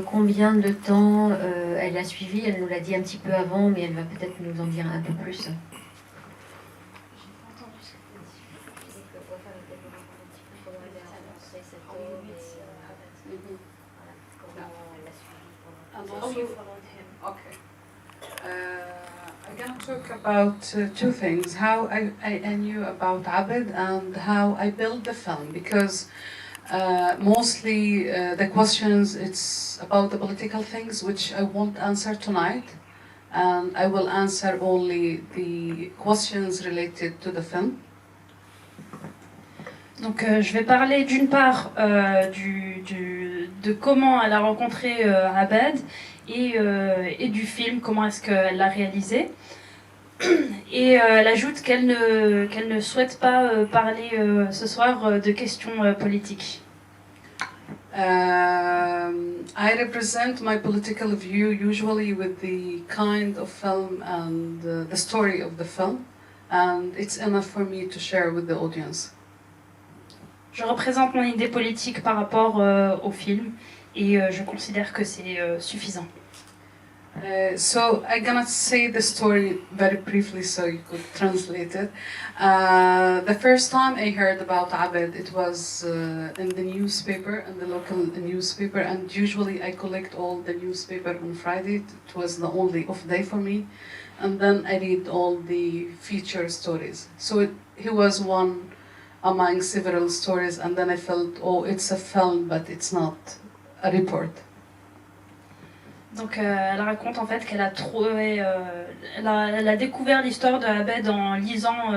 combien de temps elle a suivi. Elle nous l'a dit un petit peu avant, mais elle va peut-être nous en dire un peu plus. Oh, you followed him. Okay. I'm going to talk about two things. How I knew about Abed and how I built the film, because mostly the questions, it's about the political things, which I won't answer tonight. And I will answer only the questions related to the film. Donc je vais parler d'une part de comment elle a rencontré Abed et du film, comment est-ce qu'elle l'a réalisé. Et elle ajoute qu'elle ne souhaite pas parler ce soir de questions politiques. I represent my political view usually with the kind of film and the story of the film, and it's enough for me to share with the audience. Je représente mon idée politique par rapport au film et je considère que c'est suffisant. So I'm gonna say the story very briefly so you could translate it. The first time I heard about Abed, it was in the newspaper, in the local newspaper, and usually I collect all the newspaper on Friday. It was the only off day for me, and then I read all the feature stories. So he was one among several stories, and then I felt, oh, it's a film, but it's not a report. Donc elle raconte en fait qu'elle a trouvé, elle a découvert l'histoire de Abed en lisant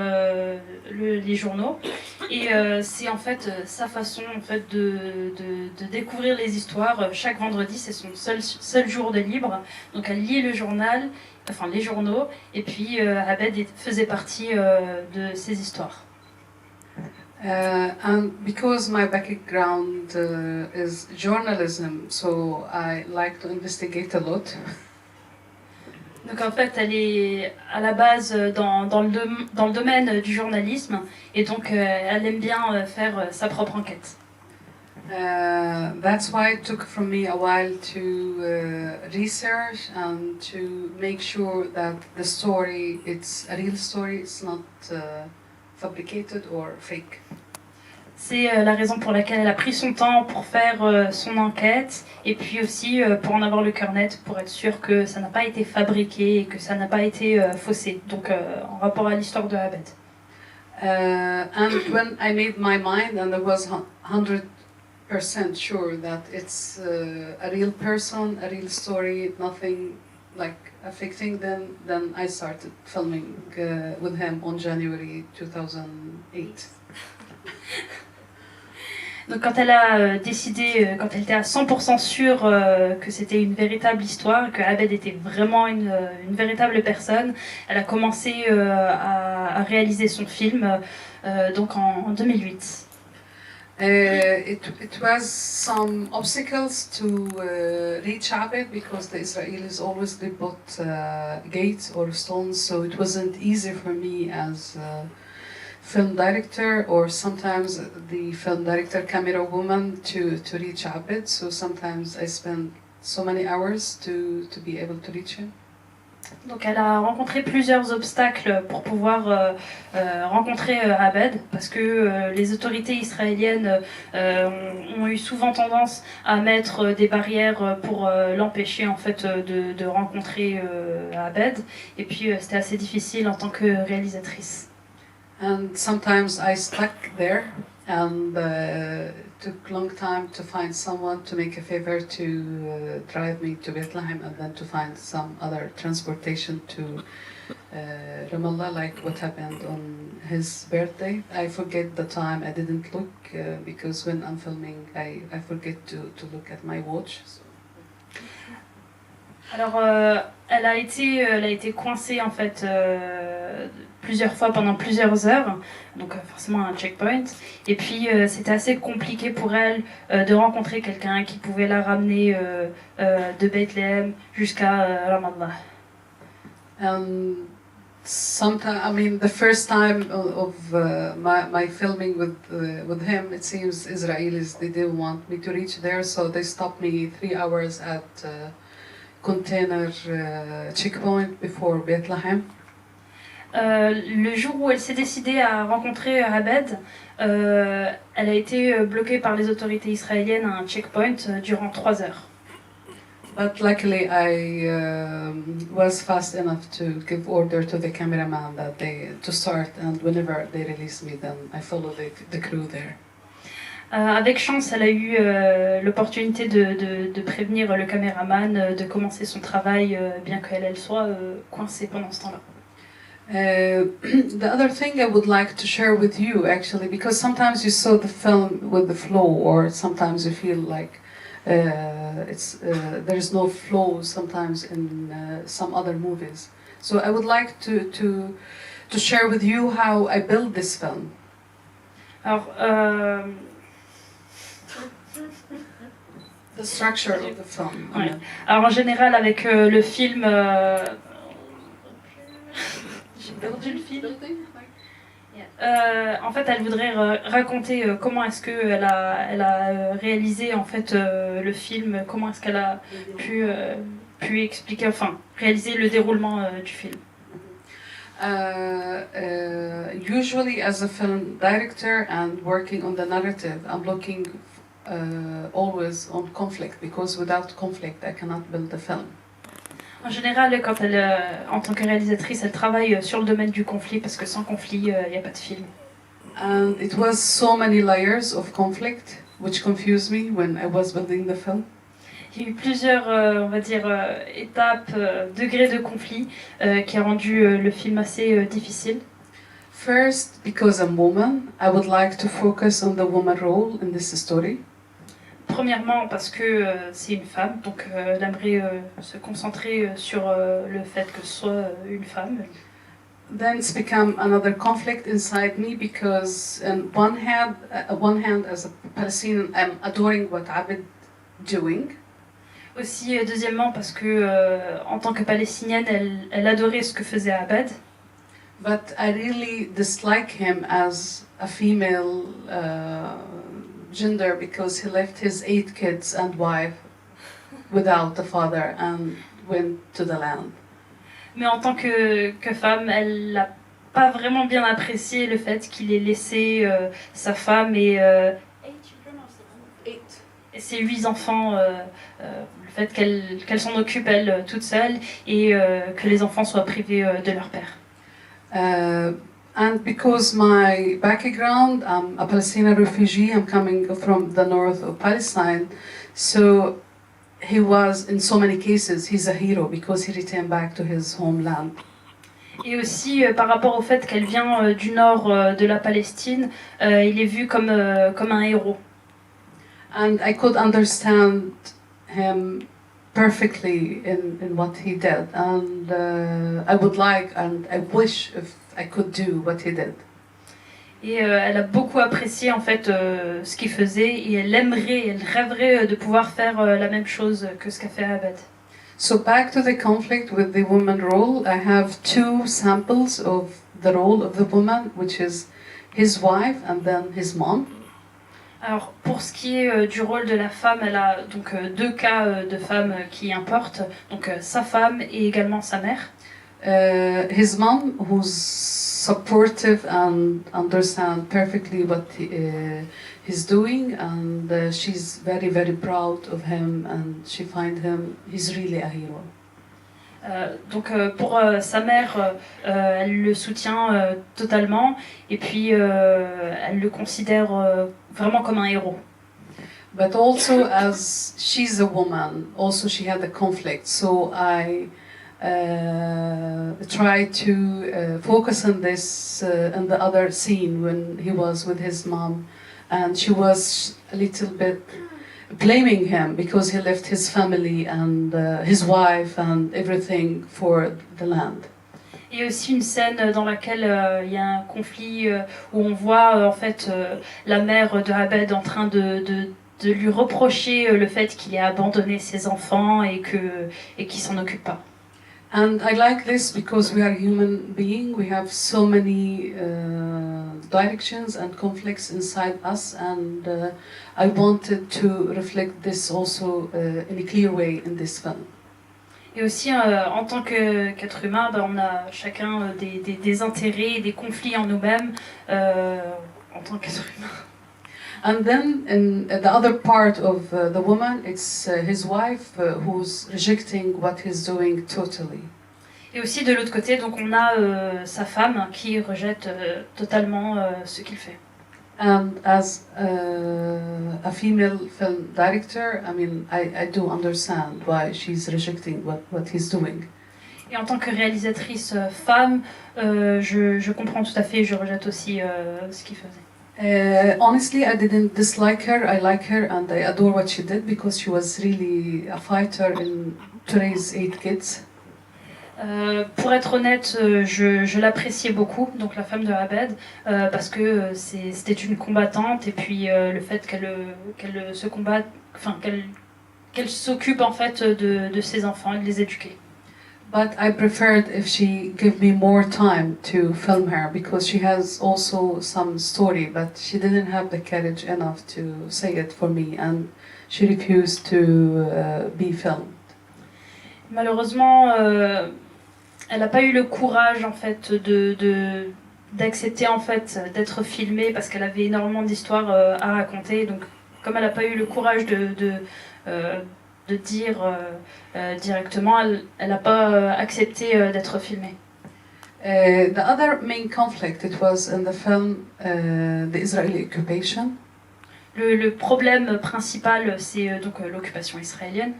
les journaux, et c'est en fait sa façon en fait de découvrir les histoires. Chaque vendredi, c'est son seul jour de libre, donc elle lit le journal, enfin les journaux, et puis Abed faisait partie de ces histoires. And because my background is journalism, so I like to investigate a lot. Donc en fait, elle est à la base dans le domaine du journalisme, et donc elle aime bien faire sa propre enquête. That's why it took from me a while to research and to make sure that the story, it's a real story, it's not fabricated or fake. C'est la raison pour laquelle elle a pris son temps pour faire son enquête, et puis aussi pour en avoir le cœur net, pour être sûre que ça n'a pas été fabriqué et que ça n'a pas été faussé, donc en rapport à l'histoire de Abed. And when I made my mind and I was 100% sure that it's a real person, a real story, nothing like a fake thing, then I started filming with him on January 2008. Donc quand elle a décidé, quand elle était à 100% sûre que c'était une véritable histoire, que Abed était vraiment une véritable personne, elle a commencé à réaliser son film donc en 2008. It was some obstacles to reach Abed because the Israelis always they put gates or stones, so it wasn't easy for me as film director, or sometimes the film director camera woman to reach Abed. So sometimes I spend so many hours to be able to reach him. Donc elle a rencontré plusieurs obstacles pour pouvoir rencontrer Abed, parce que les autorités israéliennes ont eu souvent tendance à mettre des barrières pour l'empêcher en fait de rencontrer Abed, et puis c'était assez difficile en tant que réalisatrice. And sometimes I stuck there, and took long time to find someone to make a favor to drive me to Bethlehem, and then to find some other transportation to Ramallah, like what happened on his birthday. I forget the time, I didn't look, because when I'm filming I forget to look at my watch. So. Alors, elle a été coincée en fait plusieurs fois pendant plusieurs heures, donc forcément un checkpoint. Et puis c'était assez compliqué pour elle de rencontrer quelqu'un qui pouvait la ramener de Bethléem jusqu'à Ramallah. sometimes, I mean, the first time of my filming with him, it seems Israelis, they didn't want me to reach there, so they stopped me 3 hours at container checkpoint before Bethlehem. Le jour où elle s'est décidée à rencontrer Abed, elle a été bloquée par les autorités israéliennes à un checkpoint durant 3 heures. But luckily, I was fast enough to give order to the cameraman that to start, and whenever they release me, then I follow the crew there. Avec chance, elle a eu l'opportunité de prévenir le caméraman de commencer son travail, bien qu'elle soit coincée pendant ce temps-là. The other thing I would like to share with you, actually, because sometimes you saw the film with the flow, or sometimes you feel like there's no flow sometimes in some other movies. So I would like to share with you how I built this film. Alors, The structure of the film. Ouais. Alors en général, avec le film, j'ai perdu le film. En fait, elle voudrait raconter comment est-ce qu'elle a réalisé en fait le film, comment est-ce qu'elle a pu expliquer, enfin réaliser le déroulement du film. Usually, as a film director and working on the narrative, I'm looking always on conflict, because without conflict, I cannot build a film. En général, quand elle, en tant que réalisatrice, elle travaille sur le domaine du conflit, parce que sans conflit, il n'y a pas de film. And it was so many layers of conflict, which confused me when I was building the film. Il y a eu plusieurs, on va dire, étapes, degrés de conflit, qui a rendu le film assez difficile. First, because I'm a woman, I would like to focus on the woman role in this story. Premièrement, parce que c'est une femme, donc elle aimerait se concentrer sur le fait que ce soit une femme. Then it's become another conflict inside me, because on one hand, as a Palestinian, I'm adoring what Abed doing. Aussi, deuxièmement, parce que en tant que palestinienne, elle adorait ce que faisait Abed. But I really dislike him as a female gender, because he left his 8 kids and wife without a father and went to the land. Mais en tant que femme, elle n'a pas vraiment bien apprécié le fait qu'il ait laissé sa femme et ses 8 enfants, le fait qu'elle s'en occupe elle toute seule et que les enfants soient privés de leur père. And because my background, I'm a Palestinian refugee, I'm coming from the north of Palestine, so he was, in so many cases, he's a hero because he returned back to his homeland. Et aussi par rapport au fait qu'elle vient du nord de la Palestine, il est vu comme un héros. And I could understand him perfectly in what he did, and I would like and I wish if I could do what he did. Et elle a beaucoup apprécié en fait ce qu'il faisait et elle rêverait de pouvoir faire la même chose que ce qu'a fait Abed. So back to the conflict with the woman role, I have 2 samples of the role of the woman, which is his wife and then his mom. Alors pour ce qui est du rôle de la femme, elle a donc 2 cas de femmes qui importent, donc sa femme et également sa mère. His mom, who's supportive and understands perfectly what he's doing, and she's very, very proud of him, and she finds he's really a hero. Donc pour sa mère, elle le soutient totalement et puis elle le considère vraiment comme un héros. But also, as she's a woman, also she had a conflict, so I try to focus on this in the other scene when he was with his mom, and she was a little bit blaming him because he left his family and his wife and everything for the land. Et aussi une scène dans laquelle il y a un conflit où on voit en fait la mère de Abed en train de lui reprocher le fait qu'il ait abandonné ses enfants et qu'il s'en occupe pas. And I like this because we are human beings. We have so many directions and conflicts inside us, and I wanted to reflect this also in a clear way in this film. Et aussi, en tant qu'être humain, on a chacun des intérêts et des conflits en nous-mêmes en tant qu'être humain. And then in the other part of the woman, it's his wife who's rejecting what he's doing totally. Et aussi de l'autre côté, donc on a sa femme qui rejette totalement ce qu'il fait. And as a female film director, I mean, I do understand why she's rejecting what he's doing. Et en tant que réalisatrice femme, je comprends tout à fait, je rejette aussi ce qu'il faisait. Honestly, I didn't dislike her. I like her and I adore what she did because she was really a fighter to raise 8 kids. Pour être honnête, je l'appréciais beaucoup, donc la femme de Abed, parce que c'était une combattante et puis le fait qu'elle se combatte, enfin qu'elle s'occupe en fait de ses enfants et de les éduquer. But I preferred if she gave me more time to film her because she has also some story, but she didn't have the courage enough to say it for me, and she refused to be filmed. Malheureusement, elle n'a pas eu le courage en fait d'accepter en fait d'être filmée parce qu'elle avait énormément d'histoires à raconter. Donc, comme elle n'a pas eu le courage de dire directement, elle n'a pas accepté d'être filmée. The other main conflict, it was in the film the Israeli occupation. Le problème principal, c'est donc l'occupation israélienne.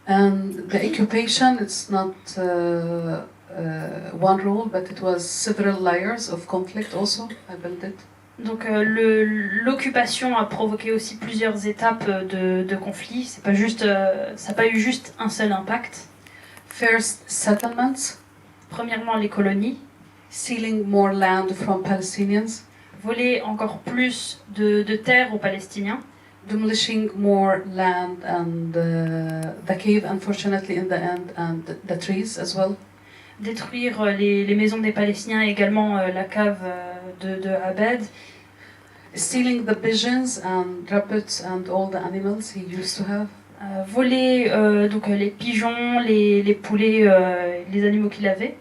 And the occupation, it's not one rule, but it was several layers of conflict also. I built it. Donc l'occupation a provoqué aussi plusieurs étapes de conflit. C'est pas juste, ça n'a pas eu juste un seul impact. First, settlements. Premièrement, les colonies. Stealing more land from Palestinians. Voler encore plus de terres aux Palestiniens. Demolishing more land and the cave, unfortunately, in the end, and the trees as well. Détruire les maisons des Palestiniens et également la cave de Abed. Stealing the pigeons and rabbits and all the animals he used to have. Voler donc les pigeons, les poulets, les animaux qu'il avait.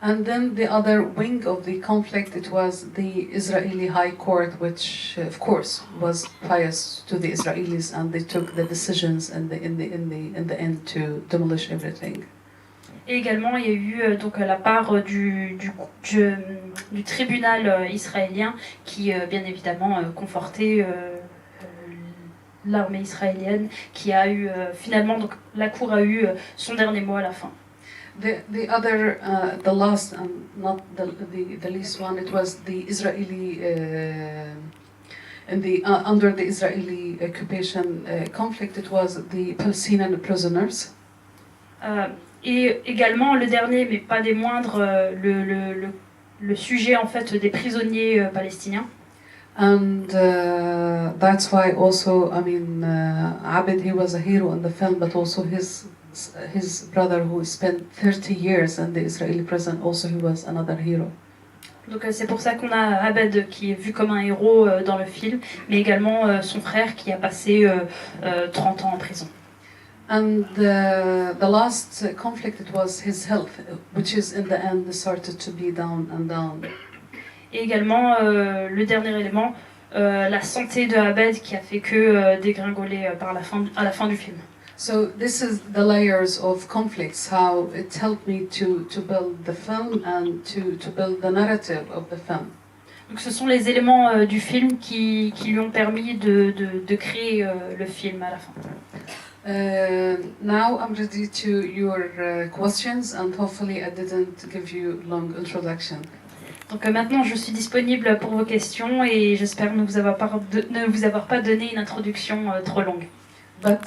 And then the other wing of the conflict, it was the Israeli High Court, which of course was biased to the Israelis, and they took the decisions in the end to demolish everything. Et également, il y a eu donc la part du tribunal israélien qui, bien évidemment, confortait l'armée israélienne, qui a eu finalement, donc la cour a eu son dernier mot à la fin. The other, the last and not the least one, it was the Israeli, under the Israeli occupation conflict, it was the Palestinian prisoners. Et également le dernier, mais pas des moindres, le sujet en fait des prisonniers palestiniens. And that's why also, I mean, Abed, he was a hero in the film, but also his brother who spent 30 years in the Israeli prison, also he was another hero. Donc c'est pour ça qu'on a Abed qui est vu comme un héros dans le film, mais également son frère qui a passé 30 ans en prison. And the last conflict, it was his health, which is in the end started to be down and down. Et également le dernier élément, la santé de Abed qui a fait que dégringoler à la fin du film. So this is the layers of conflicts, how it helped me to build the film and to build the narrative of the film. Donc ce sont les éléments du film qui lui ont permis de créer le film à la fin. Now I'm ready to your questions, and hopefully I didn't give you long introduction. Donc maintenant je suis disponible pour vos questions et j'espère ne vous avoir pas donné une introduction trop longue. But